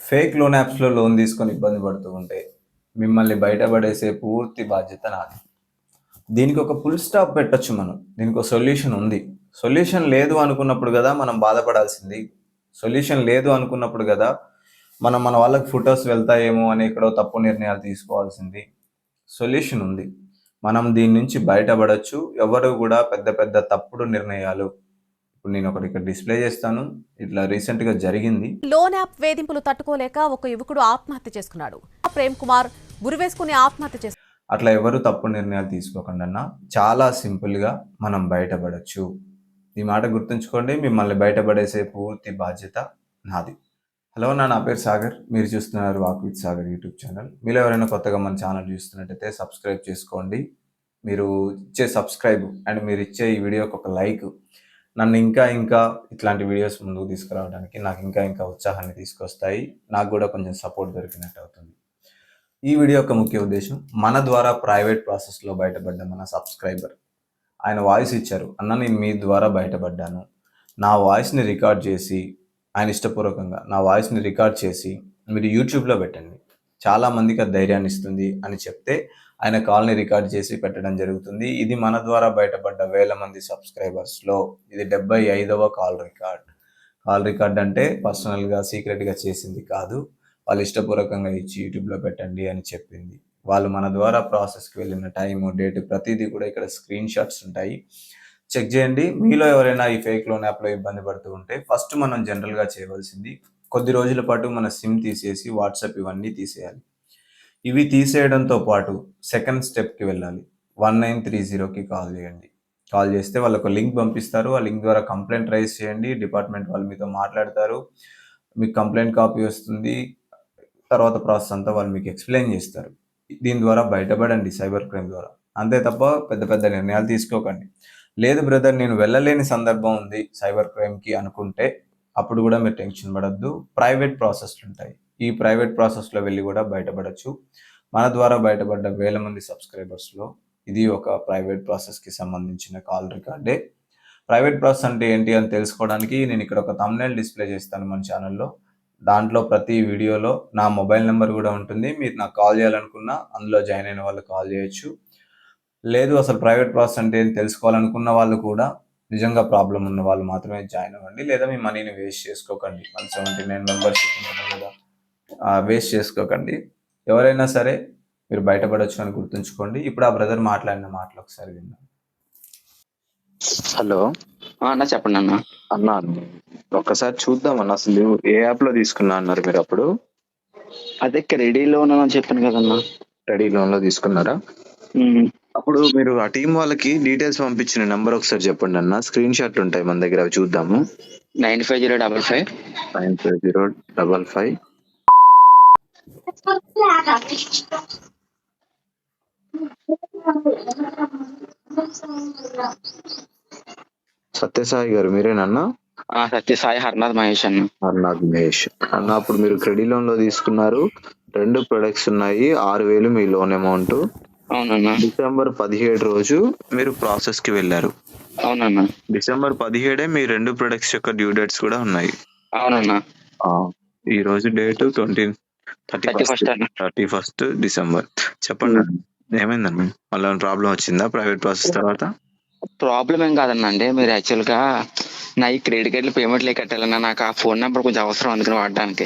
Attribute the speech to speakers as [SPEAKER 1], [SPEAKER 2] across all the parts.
[SPEAKER 1] Fake loan యాప్స్‌లో loan తీసుకొని ఇబ్బంది పడుతూ ఉంటే, మిమ్మల్ని బయటపడేసే పూర్తి బాధ్యత నాది. దీనికి ఒక ఫుల్ స్టాప్ పెట్టొచ్చు మనం. దీనికో సొల్యూషన్ ఉంది. సొల్యూషన్ లేదు అనుకున్నప్పుడు గదా మనం బాధపడాల్సింది. సొల్యూషన్ లేదు అనుకున్నప్పుడు గదా మనం మన వాళ్ళకి ఫోటోస్ వెళ్తాయేమో అని ఎక్కడో తప్పు నిర్ణయాలు తీసుకోవాల్సింది. సొల్యూషన్ ఉంది. మనం దీని నుంచి బయటపడొచ్చు. ఎవరు గూడా పెద్ద పెద్ద తప్పుడు నిర్ణయాలు ఇప్పుడు నేనొకటి ఇక్కడ డిస్‌ప్లే చేస్తాను. ఇట్లా రీసెంట్‌గా జరిగింది.
[SPEAKER 2] లోన్ యాప్ వేధింపులు తట్టుకోలేక ఒక యువకుడు ఆత్మహత్య చేసుకున్నాడు. ప్రేమ్ కుమార్ గురివేసుకుని ఆత్మహత్య చేసుకున్నాడు.
[SPEAKER 1] అట్లా ఎవరు తప్పుడు నిర్ణయాలు తీసుకోకండన్నా. చాలా సింపుల్‌గా మనం బయటపడొచ్చు. ఈ మాట గుర్తుంచుకోండి. మిమ్మల్ని బయటపడేసే పూర్తి బాధ్యత నాది. హలో అన్న, నా పేరు సాగర్. మీరు చూస్తున్నారు walk with Sagar YouTube channel. మీలో ఎవరైనా కొత్తగా మన ఛానల్ చూస్తున్నట్టయితే సబ్స్క్రైబ్ చేసుకోండి. మీరు ఇచ్చే సబ్స్క్రైబ్ అండ్ మీరిచ్చే ఈ వీడియోకి ఒక లైక్ నన్ను ఇంకా ఇంకా ఇట్లాంటి వీడియోస్ ముందుకు తీసుకురావడానికి నాకు ఇంకా ఇంకా ఉత్సాహాన్ని తీసుకొస్తాయి. నాకు కూడా కొంచెం సపోర్ట్ దొరికినట్టు అవుతుంది. ఈ వీడియో యొక్క ముఖ్య ఉద్దేశం, మన ద్వారా ప్రైవేట్ ప్రాసెస్లో బయటపడ్డ మన సబ్స్క్రైబర్ ఆయన వాయిస్ ఇచ్చారు. అన్న, నేను మీ ద్వారా బయటపడ్డాను. నా వాయిస్ని రికార్డ్ చేసి, ఆయన ఇష్టపూర్వకంగా నా వాయిస్ని రికార్డ్ చేసి మీరు యూట్యూబ్లో పెట్టండి, చాలామందికి అది ధైర్యాన్ని ఇస్తుంది అని చెప్తే ఆయన కాల్ని రికార్డ్ చేసి పెట్టడం జరుగుతుంది. ఇది మన ద్వారా బయటపడ్డ వేల మంది సబ్స్క్రైబర్స్లో ఇది 75వ కాల్ రికార్డ్ అంటే పర్సనల్గా సీక్రెట్గా చేసింది కాదు. వాళ్ళు ఇష్టపూర్వకంగా ఇచ్చి యూట్యూబ్లో పెట్టండి అని చెప్పింది. వాళ్ళు మన ద్వారా ప్రాసెస్కి వెళ్ళిన టైము, డేట్ ప్రతిదీ కూడా ఇక్కడ స్క్రీన్ షాట్స్ ఉంటాయి, చెక్ చేయండి. మీలో ఎవరైనా ఈ ఫేక్ లోన్ యాప్లో ఇబ్బంది పడుతూ ఉంటే ఫస్ట్ మనం జనరల్గా చేయవలసింది కొద్ది రోజుల పాటు మన సిమ్ తీసేసి వాట్సాప్ ఇవన్నీ తీసేయాలి. ఇవి తీసేయడంతో పాటు సెకండ్ స్టెప్కి వెళ్ళాలి. 1930కి కాల్ చేయండి. కాల్ చేస్తే వాళ్ళకు లింక్ పంపిస్తారు. ఆ లింక్ ద్వారా కంప్లైంట్ రైజ్ చేయండి. డిపార్ట్మెంట్ వాళ్ళు మీతో మాట్లాడతారు. మీకు కంప్లైంట్ కాపీ వస్తుంది. తర్వాత ప్రాసెస్ అంతా వాళ్ళు మీకు ఎక్స్ప్లెయిన్ చేస్తారు. దీని ద్వారా బయటపడండి, సైబర్ క్రైమ్ ద్వారా. అంతే తప్ప పెద్ద పెద్ద నిర్ణయాలు తీసుకోకండి. లేదు బ్రదర్, నేను వెళ్ళలేని సందర్భం ఉంది సైబర్ క్రైమ్కి అనుకుంటే అప్పుడు కూడా మీరు టెన్షన్ పడద్దు. ప్రైవేట్ ప్రాసెస్లు ఉంటాయి. ఈ ప్రైవేట్ ప్రాసెస్లో వెళ్ళి కూడా బయటపడచ్చు. మన ద్వారా బయటపడ్డ వేల మంది సబ్స్క్రైబర్స్లో ఇది ఒక ప్రైవేట్ ప్రాసెస్కి సంబంధించిన కాల్ రికార్డే. ప్రైవేట్ ప్రాసెస్ అంటే ఏంటి అని తెలుసుకోవడానికి నేను ఇక్కడ ఒక థంబ్నెయిల్ డిస్ప్లే చేస్తాను మన ఛానల్లో. దాంట్లో ప్రతి వీడియోలో నా మొబైల్ నెంబర్ కూడా ఉంటుంది. మీరు నాకు కాల్ చేయాలనుకున్నా అందులో జాయిన్ అయిన వాళ్ళు కాల్ చేయొచ్చు. లేదు అసలు ప్రైవేట్ ప్రాసెస్ అంటే ఏం తెలుసుకోవాలనుకున్న వాళ్ళు కూడా, నిజంగా ప్రాబ్లం ఉన్న వాళ్ళు మాత్రమే జాయిన్ అవ్వండి. లేదా మీ మనీని వేస్ట్ చేసుకోకండి. 179 మెంబర్షిప్ ఉంటుంది కదా, వేస్ట్ చేసుకోకండి. ఎవరైనా సరే మీరు బయటపడొచ్చు అని గుర్తుంచుకోండి. ఇప్పుడు ఆ బ్రదర్ మాట్లాడిన మాటలు ఒకసారి విందాం.
[SPEAKER 3] హలో
[SPEAKER 4] అన్న చెప్పండి అన్న.
[SPEAKER 3] అన్న, ఒక్కసారి చూద్దాం అన్న. అసలు ఏ యాప్ లో తీసుకున్నా అన్నారు మీరు అప్పుడు?
[SPEAKER 4] అదే క్రెడిట్ లోన్ అని చెప్పాను కదన్నా.
[SPEAKER 3] రెడీ లోన్ లో తీసుకున్నారా?
[SPEAKER 4] ఉమ్.
[SPEAKER 3] అప్పుడు మీరు ఆ టీం వాళ్ళకి డీటెయిల్స్ పంపించిన నెంబర్ ఒకసారి చెప్పండి అన్న. స్క్రీన్ షాట్లు ఉంటాయి మన దగ్గర, అవి చూద్దాము.
[SPEAKER 4] 95055
[SPEAKER 3] 95055 సత్యసాయి గారు మీరేనన్నా?
[SPEAKER 4] సత్యసాయి హర్నాథ్ మహేష్ అన్న.
[SPEAKER 3] హర్నాథ్ మహేష్ అన్న, అప్పుడు మీరు క్రెడిట్ లోన్ లో తీసుకున్నారు. 2 ప్రొడక్ట్స్ ఉన్నాయి. 6,000 మీ లోన్ అమౌంట్.
[SPEAKER 4] అవునన్నా.
[SPEAKER 3] డిసెంబర్ 17 రోజు మీరు ప్రాసెస్ కి వెళ్ళారు.
[SPEAKER 4] అవునన్నా.
[SPEAKER 3] డిసెంబర్ 17 మీ 2 ప్రొడక్ట్స్ యొక్క డ్యూ డేట్స్ కూడా ఉన్నాయి.
[SPEAKER 4] అవునన్నా.
[SPEAKER 3] ఈ రోజు డేట్ 31st డిసెంబర్. చెప్పండి ఏమైందండి? మళ్ళీ ప్రాబ్లం వచ్చిందా ప్రైవేట్ ప్రాసెస్ తర్వాత?
[SPEAKER 4] ప్రాబ్లం ఏం కాదన్నా, అంటే మీరు యాక్చువల్ గా నా ఈ క్రెడిట్ కార్డులు పేమెంట్ కట్టాలన్నా, నాకు ఆ ఫోన్ నెంబర్ కొంచెం అవసరం అందుకని వాడడానికి.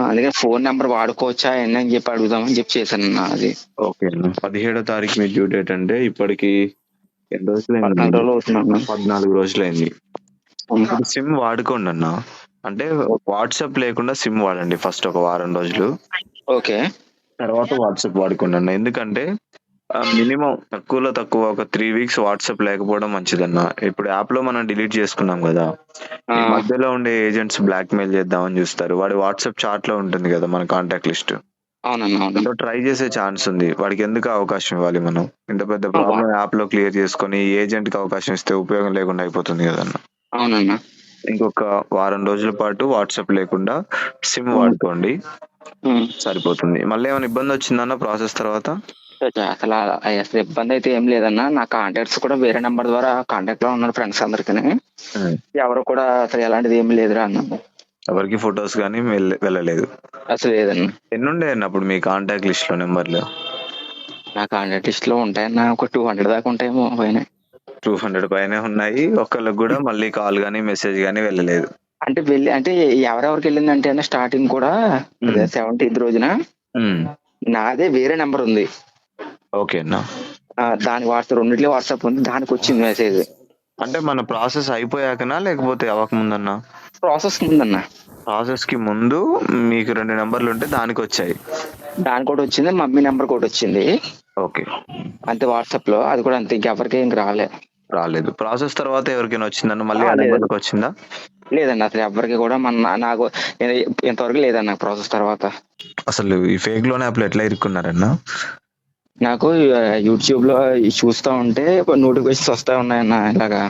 [SPEAKER 4] అందుకని ఫోన్ నెంబర్ వాడుకోవచ్చా అని చెప్పి అడుగుదామని చెప్పి చేశానన్నా. అది
[SPEAKER 3] ఓకే అన్న. 17వ తారీఖు మీ డ్యూ డేట్ అంటే ఇప్పటికి ఎన్ని రోజులు?
[SPEAKER 4] 14 రోజులు అవుతుందన్నా.
[SPEAKER 3] 14 రోజులైంది. సిమ్ వాడుకోండి అన్న. అంటే వాట్సాప్ లేకుండా సిమ్ వాడండి ఫస్ట్ ఒక వారం రోజులు.
[SPEAKER 4] ఓకే.
[SPEAKER 3] తర్వాత వాట్సాప్ వాడుకోండి అన్న. ఎందుకంటే మినిమం తక్కువలో తక్కువ ఒక 3 వీక్స్ వాట్సాప్ లేకపోవడం మంచిదన్న. ఇప్పుడు యాప్ లో మనం డిలీట్ చేసుకున్నాం కదా, ఈ మధ్యలో ఉండే ఏజెంట్స్ బ్లాక్ మెయిల్ చేద్దామని చూస్తారు. వాడి వాట్సాప్ చాట్ లో ఉంటుంది కదా మన కాంటాక్ట్ లిస్ట్.
[SPEAKER 4] అవునన్నా.
[SPEAKER 3] ట్రై చేసే ఛాన్స్ ఉంది. వాడికి ఎందుకు అవకాశం ఇవ్వాలి మనం? ఇంత పెద్ద ప్రాబ్లం యాప్ లో క్లియర్ చేసుకొని ఏజెంట్ కి అవకాశం ఇస్తే ఉపయోగం లేకుండా అయిపోతుంది కదన్న.
[SPEAKER 4] అవునన్నా.
[SPEAKER 3] ఇంకొక వారం రోజుల పాటు వాట్సాప్ లేకుండా సిమ్ వాడుకోండి, సరిపోతుంది. మళ్ళీ ఏమైనా ఇబ్బంది వచ్చిందన్న ప్రాసెస్ తర్వాత?
[SPEAKER 4] అసలు ఇబ్బంది అయితే ఏం లేదన్నా. నా కాంటాక్ట్స్ కూడా వేరే నెంబర్ ద్వారా కాంటాక్ట్ లో ఉన్నారు ఫ్రెండ్స్ అందరికి. ఎవరు కూడా అసలు ఎలాంటిది ఏమి లేదురా అన్నాను.
[SPEAKER 3] ఎవరికి ఫొటోస్ కానీ వెళ్ళలేదు.
[SPEAKER 4] అసలు లేదన్న.
[SPEAKER 3] ఎన్నుండే అన్న అప్పుడు మీ కాంటాక్ట్ లిస్ట్ లో నెంబర్లు?
[SPEAKER 4] నా కాంటాక్ట్ లిస్ట్ లో ఉంటాయన్న, ఒక 200 దాకా ఉంటాయేమో పైన.
[SPEAKER 3] 200 పైనే ఉన్నాయి. ఒక్కళ్ళకి కూడా మళ్ళీ కాల్ కానీ మెసేజ్ కానీ వెళ్ళలేదు.
[SPEAKER 4] అంటే ఎవరెవరికి వెళ్ళిందంటే అన్న, స్టార్టింగ్ కూడా అదే 17th రోజున నాదే వేరే నెంబర్ ఉంది.
[SPEAKER 3] ఓకే అన్న.
[SPEAKER 4] దాని రెండిట్లో వాట్సాప్ ఉంది, దానికి వచ్చింది మెసేజ్.
[SPEAKER 3] అంటే మన ప్రాసెస్ అయిపోయాకనా లేకపోతే అవ్వక ముందన్నా?
[SPEAKER 4] ప్రాసెస్ ముందన్న.
[SPEAKER 3] ప్రాసెస్ కి ముందు మీకు 2 నెంబర్లు ఉంటే దానికి వచ్చాయి.
[SPEAKER 4] దానికి కూడా వచ్చింది, మమ్మీ నెంబర్ కూడా వచ్చింది.
[SPEAKER 3] ఓకే.
[SPEAKER 4] అంతే వాట్సాప్ లో, అది కూడా అంతే, ఇంకెవరికి ఇంక
[SPEAKER 3] రాలేదు. ప్రాసెస్ తర్వాత ఎవరికైనా వచ్చిందన్న మళ్ళీ ఆ నెంబర్కి వచ్చిందా?
[SPEAKER 4] లేదండి, అసలు ఎవరికి కూడా నాకు ఇంతవరకు లేదన్న ప్రాసెస్ తర్వాత.
[SPEAKER 3] అసలు ఈ ఫేక్ లోన్ యాప్ లో ఎట్లా ఇరుక్కున్నారన్న?
[SPEAKER 4] నాకు యూట్యూబ్ లో చూస్తా ఉంటే నోటిఫికేషన్స్ వస్తా ఉన్నాయన్న ఇలాగా.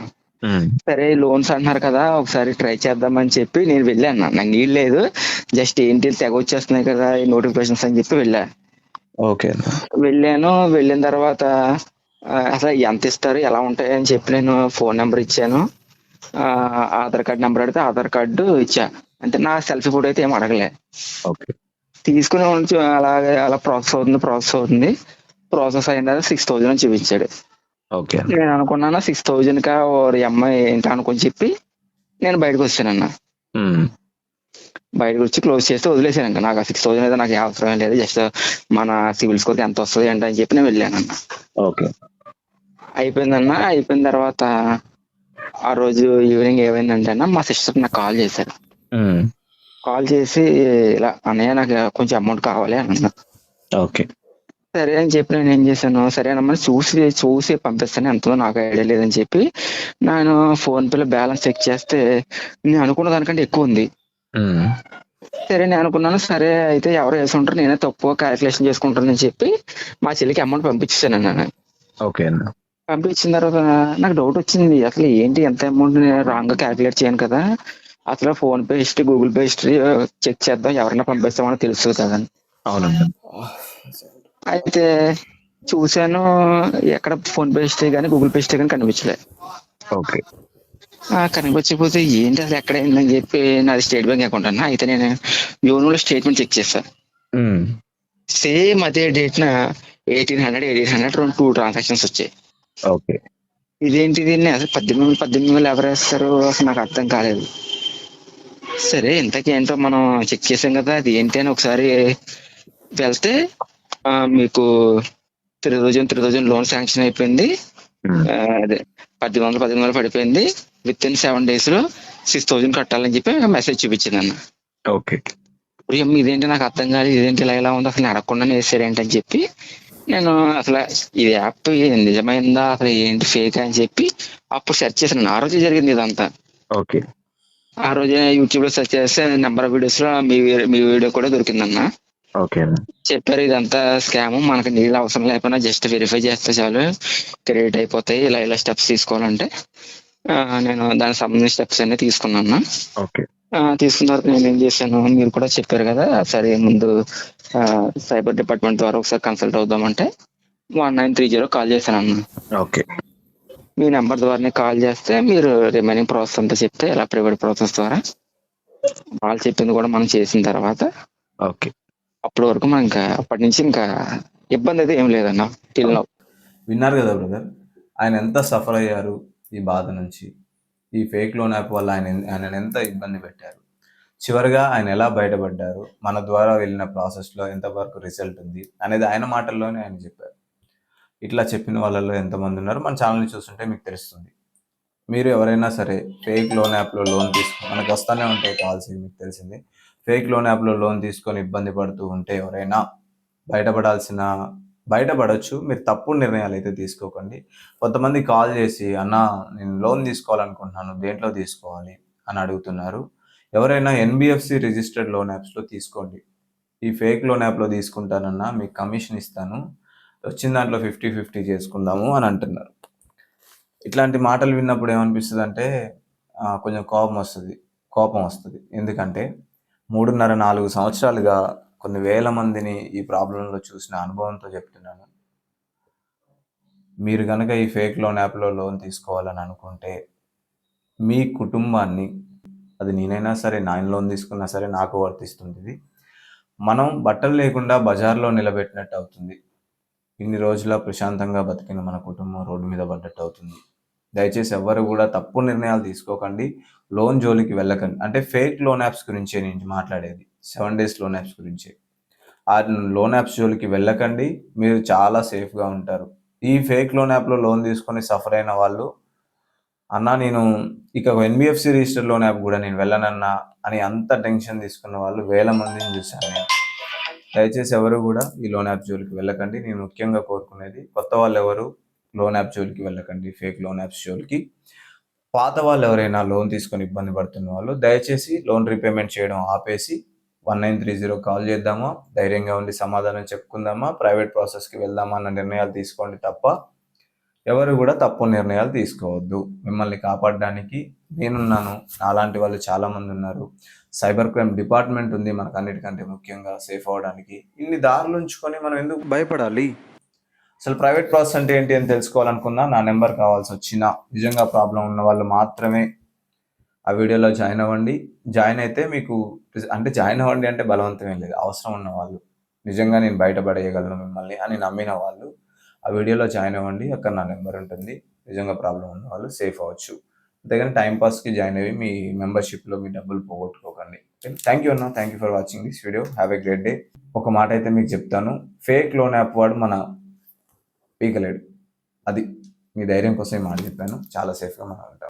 [SPEAKER 4] సరే లోన్స్ అంటున్నారు కదా, ఒకసారి ట్రై చేద్దామని చెప్పి నేను వెళ్ళాను. నాకు నీళ్ళు లేదు, జస్ట్ ఏంటి తెగ వచ్చేస్తున్నాయి కదా ఈ నోటిఫికేషన్స్ అని చెప్పి వెళ్ళా.
[SPEAKER 3] ఓకే.
[SPEAKER 4] వెళ్ళిన తర్వాత అసలు ఎంత ఇస్తారు, ఎలా ఉంటాయి అని చెప్పి నేను ఫోన్ నెంబర్ ఇచ్చాను. ఆధార్ కార్డ్ నెంబర్ అడిగితే ఆధార్ కార్డు ఇచ్చా. అంటే నా సెల్ఫీ ఫోటో అయితే ఏం అడగలే. తీసుకుని అలాగే అలా ప్రాసెస్ అవుతుంది. ప్రాసెస్ అయిన తర్వాత 6,000 అని చూపించాడు. నేను అనుకున్నాను 6,000 కా అమ్మాయి ఏంటి అనుకొని చెప్పి నేను బయటకు వచ్చానన్న. బయటకు వచ్చి క్లోజ్ చేస్తే వదిలేసాను. ఇంకా నాకు 6,000 అయితే నాకు అవసరం లేదు, జస్ట్ మన సివిల్ స్కోర్ ఎంత వస్తుంది ఏంటి అని చెప్పి నేను వెళ్ళానన్న. అయిపోయిన తర్వాత ఆ రోజు ఈవినింగ్ ఏమైందంటే అన్న, మా సిస్టర్ నాకు కాల్ చేశారు. కాల్ చేసి ఇలా అన్నయ్య నాకు కొంచెం అమౌంట్ కావాలి అని అన్నా. సరే అని చెప్పి నేను ఏం చేశాను, సరేనమ్మా చూసి పంపిస్తాను, ఎంతో నాకు ఐడియా లేదని చెప్పి నేను ఫోన్ పేలో బ్యాలెన్స్ చెక్ చేస్తే నేను అనుకున్న దానికంటే ఎక్కువ ఉంది. సరే నేను అనుకున్నాను, సరే అయితే ఎవరు వేసి ఉంటారు, నేనే తక్కువ క్యాలిక్యులేషన్ చేసుకుంటానని చెప్పి మా చెల్లికి అమౌంట్ పంపించేసాను నేను. పంపించిన తర్వాత నాకు డౌట్ వచ్చింది, అసలు ఏంటి ఎంత అమౌంట్ రాంగ్ గా క్యాలిక్యులేట్ చేయను కదా, అసలు PhonePe history, Google Pay history check చేద్దాం, ఎవరైనా పంపిస్తామని తెలుస్తుంది కదా.
[SPEAKER 3] అవునండి.
[SPEAKER 4] అయితే చూశాను, ఎక్కడ ఫోన్ పే హిస్టరీ కానీ గూగుల్ పే హిస్టరీ కానీ కనిపించలే. కనిపించకపోతే ఏంటి అసలు ఎక్కడ అయిందని చెప్పి నాది స్టేట్ బ్యాంక్ అకౌంట్ అన్న. అయితే నేను యోనోలో స్టేట్మెంట్ చెక్ చేశాను. సేమ్ అదే డేట్ న 1,800 2 ట్రాన్సాక్షన్స్ వచ్చాయి. ఇదేంటి, దీన్ని అసలు 18,000 ఎవరు వేస్తారు, అసలు నాకు అర్థం కాలేదు. సరే ఇంతకీ ఏంటో మనం చెక్ చేసాం కదా, అది ఏంటి అని ఒకసారి వెళ్తే మీకు 3,000 లోన్ శాంక్షన్ అయిపోయింది, అదే 1,000 పడిపోయింది, విత్ ఇన్ 7 days లో 6,000 కట్టాలని చెప్పి మెసేజ్ చూపించింది అన్న. ఇదేంటి నాకు అర్థం కాలేదు, ఇదేంటి ఇలా ఉంది, అసలు అడగకుండా వేసారేంటి అని చెప్పి నేను అసలు ఈ యాప్ నిజమైందా, అసలు ఏంటి ఫేక్ అని చెప్పి అప్పుడు సెర్చ్ చేశాను. ఆ రోజే జరిగింది ఇదంతా. ఆ రోజే యూట్యూబ్ లో సెర్చ్ చేస్తే నెంబర్ ఆఫ్ వీడియోస్ లో మీ వీడియో కూడా దొరికిందన్న. చెప్పారు ఇదంతా స్కామ్, మనకి నీళ్ళు అవసరం లేకపోయినా జస్ట్ వెరిఫై చేస్తే చాలు క్రెడిట్ అయిపోతాయి, ఇలా స్టెప్స్ తీసుకోవాలంటే నేను దానికి సంబంధించిన స్టెప్స్ అన్ని తీసుకున్నాను. తీసుకున్న తర్వాత నేను ఏం చేశాను, మీరు కూడా చెప్పారు కదా, సరే ముందు సైబర్ డిపార్ట్మెంట్ ద్వారా ఒకసారి కన్సల్ట్ అవుదామంటే 1930 కాల్ చేశాను అన్న. మీ నెంబర్ ద్వారా కాల్ చేస్తే మీరు రిమైనింగ్ ప్రాసెస్ అంతా చెప్తే ఇలా ప్రైవేట్ ప్రాసెస్ ద్వారా వాళ్ళు చెప్పింది కూడా మనం చేసిన తర్వాత అప్పటి వరకు మనం ఇంకా అప్పటి నుంచి ఇంకా ఇబ్బంది అయితే ఏం లేదన్న.
[SPEAKER 1] విన్నారు కదా బ్రదర్, ఆయన ఎంత సఫర్ అయ్యారు ఈ బాధ నుంచి, ఈ ఫేక్ లోన్ యాప్ వల్ల ఆయన ఎంత ఇబ్బంది పెట్టారు, చివరిగా ఆయన ఎలా బయటపడ్డారు, మన ద్వారా వెళ్ళిన ప్రాసెస్లో ఎంతవరకు రిజల్ట్ ఉంది అనేది ఆయన మాటల్లోనే ఆయన చెప్పారు. ఇట్లా చెప్పిన వాళ్ళలో ఎంతమంది ఉన్నారు మన ఛానల్ని చూస్తుంటే మీకు తెలుస్తుంది. మీరు ఎవరైనా సరే ఫేక్ లోన్ యాప్లో లోన్ మనకు వస్తూనే ఉంటాయి కాల్స్, మీకు తెలిసింది. ఫేక్ లోన్ యాప్లో లోన్ తీసుకొని ఇబ్బంది పడుతూ ఉంటే ఎవరైనా బయటపడవచ్చు. మీరు తప్పుడు నిర్ణయాలు అయితే తీసుకోకండి. కొంతమంది కాల్ చేసి, అన్న నేను లోన్ తీసుకోవాలనుకుంటున్నాను, దేంట్లో తీసుకోవాలి అని అడుగుతున్నారు. ఎవరైనా ఎన్బిఎఫ్సి రిజిస్టర్డ్ లోన్ యాప్స్లో తీసుకోండి. ఈ ఫేక్ లోన్ యాప్లో తీసుకుంటానన్నా మీకు కమిషన్ ఇస్తాను, వచ్చిన దాంట్లో 50-50 చేసుకుందాము అని అంటున్నారు. ఇట్లాంటి మాటలు విన్నప్పుడు ఏమనిపిస్తుంది అంటే కొంచెం కోపం వస్తుంది. ఎందుకంటే 3.5-4 సంవత్సరాలుగా కొన్ని వేల మందిని ఈ ప్రాబ్లంలో చూసిన అనుభవంతో చెప్తున్నాను. మీరు కనుక ఈ ఫేక్ లోన్ యాప్లో లోన్ తీసుకోవాలని అనుకుంటే మీ కుటుంబాన్ని అది నేనైనా సరే, నేను లోన్ తీసుకున్నా సరే నాకు వర్తిస్తుంది ఇది. మనం బట్టలు లేకుండా బజార్లో నిలబెట్టినట్టు అవుతుంది. ఇన్ని రోజుల ప్రశాంతంగా బతికిన మన కుటుంబం రోడ్డు మీద పడ్డట్టు అవుతుంది. దయచేసి ఎవ్వరు కూడా తప్పు నిర్ణయాలు తీసుకోకండి. లోన్ జోలికి వెళ్ళకండి. అంటే ఫేక్ లోన్ యాప్స్ గురించే నేను మాట్లాడేది. 7 డేస్ లోన్ యాప్స్ గురించే. ఆ లోన్ యాప్స్ జోలికి వెళ్ళకండి. మీరు చాలా సేఫ్గా ఉంటారు. ఈ ఫేక్ లోన్ యాప్లో లోన్ తీసుకొని సఫర్ అయిన వాళ్ళు, అన్నా నేను ఇక ఎన్బిఎఫ్సి రిజిస్టర్ లోన్ యాప్ కూడా నేను వెళ్ళనన్నా అని అంత టెన్షన్ తీసుకున్న వాళ్ళు వేల మందిని చూశాను నేను. దయచేసి ఎవరు కూడా ఈ లోన్ యాప్ జోలికి వెళ్ళకండి. నేను ముఖ్యంగా కోరుకునేది, కొత్త వాళ్ళు ఎవరు లోన్ యాప్ జోలికి వెళ్ళకండి, ఫేక్ లోన్ యాప్స్ జోలికి. పాత వాళ్ళు ఎవరైనా లోన్ తీసుకొని ఇబ్బంది పడుతున్న వాళ్ళు దయచేసి లోన్ రీపేమెంట్ చేయడం ఆపేసి 1930 కాల్ చేద్దామా, ధైర్యంగా ఉండి సమాధానం చెప్పుకుందామా, ప్రైవేట్ ప్రాసెస్కి వెళ్దామా అన్న నిర్ణయాలు తీసుకోండి తప్ప ఎవరు కూడా తప్పు నిర్ణయాలు తీసుకోవద్దు. మిమ్మల్ని కాపాడడానికి నేనున్నాను. నాలాంటి వాళ్ళు చాలామంది ఉన్నారు. సైబర్ క్రైమ్ డిపార్ట్మెంట్ ఉంది మనకు, అన్నిటికంటే ముఖ్యంగా సేఫ్ అవ్వడానికి. ఇన్ని దారులు ఉంచుకొని మనం ఎందుకు భయపడాలి? అసలు ప్రైవేట్ ప్రాసెస్ అంటే ఏంటి అని తెలుసుకోవాలనుకున్నా నా నెంబర్ కావాల్సి వచ్చినా, నిజంగా ప్రాబ్లం ఉన్న వాళ్ళు మాత్రమే ఆ వీడియోలో జాయిన్ అవ్వండి. జాయిన్ అయితే మీకు అంటే జాయిన్ అవ్వండి అంటే బలవంతం ఏం లేదు. అవసరం ఉన్న వాళ్ళు, నిజంగా నేను బయటపడేయగలను మిమ్మల్ని అని నమ్మిన వాళ్ళు ఆ వీడియోలో జాయిన్ అవ్వండి. అక్కడ నా నెంబర్ ఉంటుంది. నిజంగా ప్రాబ్లం ఉన్న వాళ్ళు సేఫ్ అవ్వచ్చు. అంతేగాని టైంపాస్కి జాయిన్ అయ్యి మీ మెంబర్షిప్లో మీ డబ్బులు పోగొట్టుకోకండి. థ్యాంక్ యూ అన్న. Thank you for watching this video. Have a great day. ఒక మాట అయితే మీకు చెప్తాను, ఫేక్ లోన్ యాప్ వాడు మన పీకలేడు. అది మీ ధైర్యం కోసం ఈ మాట చెప్పాను. చాలా సేఫ్గా మనం ఉంటాం.